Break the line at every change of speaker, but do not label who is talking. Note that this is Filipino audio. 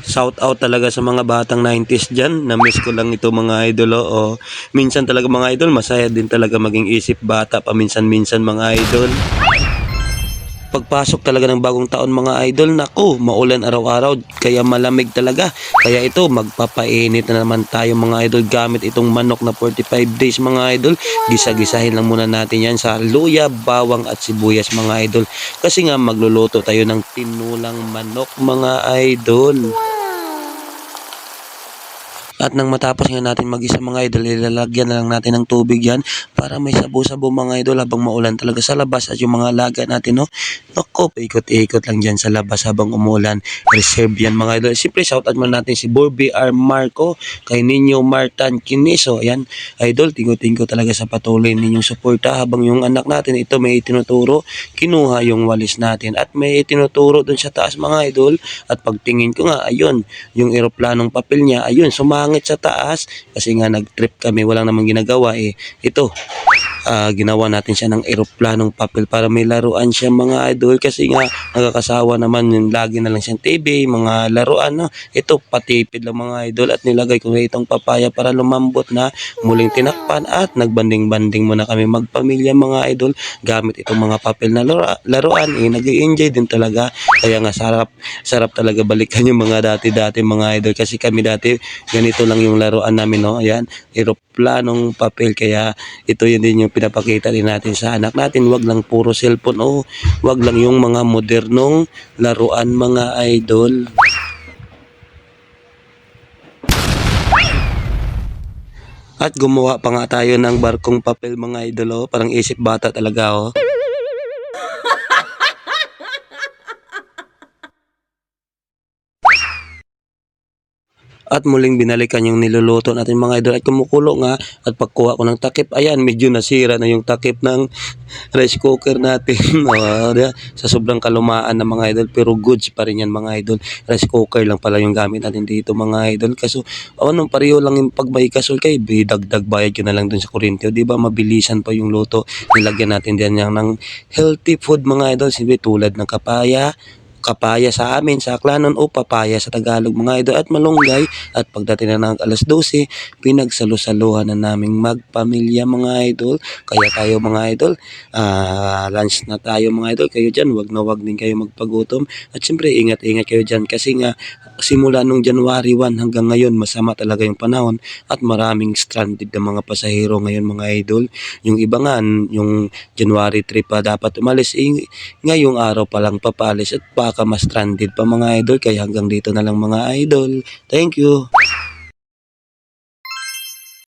Shout out talaga sa mga batang 90s dyan. Na-miss ko lang ito mga idol. Minsan talaga mga idol, masaya din talaga maging isip bata paminsan-minsan mga idol. Pagpasok talaga ng bagong taon mga idol, nako, maulan araw-araw, kaya malamig talaga. Kaya ito, magpapainit na naman tayo mga idol gamit itong manok na 45 days mga idol. Gisa-gisahin lang muna natin yan sa luya, bawang at sibuyas mga idol. Kasi nga magluluto tayo ng tinulang manok mga idol. At nang matapos nga natin mag-isa mga idol, ilalagyan na lang natin ng tubig yan para may sabo-sabo mga idol habang maulan talaga sa labas. At yung mga alaga natin, no? Naku, paikot-ikot lang dyan sa labas habang umulan. Reserve yan mga idol. Siyempre, shoutout muna natin si Borby R. Marco, kay Ninyo Martan Kiniso. Ayan, idol, tingko-tingko talaga sa patuloy ninyong suporta habang yung anak natin, ito may itinuturo, kinuha yung walis natin. At may itinuturo dun sa taas mga idol. At pagtingin ko nga, ayun, yung eroplanong papel niya, ayun, sumangit sa taas kasi nga nag-trip kami, walang namang ginagawa ito, ginawa natin siya ng eroplanong papel para may laruan siya mga idol kasi nga nakakasawa naman yung lagi na lang siyang TV, mga laruan, no? Ito patipid lang mga idol at nilagay ko itong papaya para lumambot na, muling tinakpan at nagbanding-banding muna kami magpamilya mga idol gamit itong mga papel na laruan. Nag-i-enjoy din talaga, kaya nga sarap talaga balikan yung mga dati-dati mga idol kasi kami dati ganito lang yung laruan namin, no? Ayan, eroplanong papel, kaya ito yun din yung pinapakita din natin sa anak natin. Wag lang puro cellphone, wag lang yung mga modernong laruan mga idol. At gumawa pa nga tayo ng barkong papel mga idol, parang isip bata talaga. At muling binalikan yung niluluto natin mga idol at kumukulo nga. At pagkuha ko ng takip, ayan, medyo nasira na yung takip ng rice cooker natin. Sa sobrang kalumaan ng mga idol, pero goods pa rin yan mga idol. Rice cooker lang pala yung gamit natin dito mga idol. Kaso nung pareho lang yung pag may gasol kayo, dagdag bayad ko na lang dun sa kuryente. Di ba mabilisan pa yung luto. Nilagyan natin din yan ng healthy food mga idol. Siyempre tulad ng kapaya sa amin sa Aklanon o papaya sa Tagalog mga idol, at malunggay. At pagdating na ng alas 12, pinagsalo-saluhan na naming magpamilya mga idol. Kaya tayo mga idol, lunch na tayo mga idol. Kayo dyan, wag na wag din kayo magpagutom. At siyempre, ingat-ingat kayo dyan kasi nga simula nung January 1 hanggang ngayon, masama talaga yung panahon at maraming stranded na mga pasahero ngayon mga idol. Yung iba nga, yung January 3 pa dapat umalis, ngayong araw pa lang papalis at baka mas stranded pa mga idol. Kaya hanggang dito na lang mga idol. Thank you.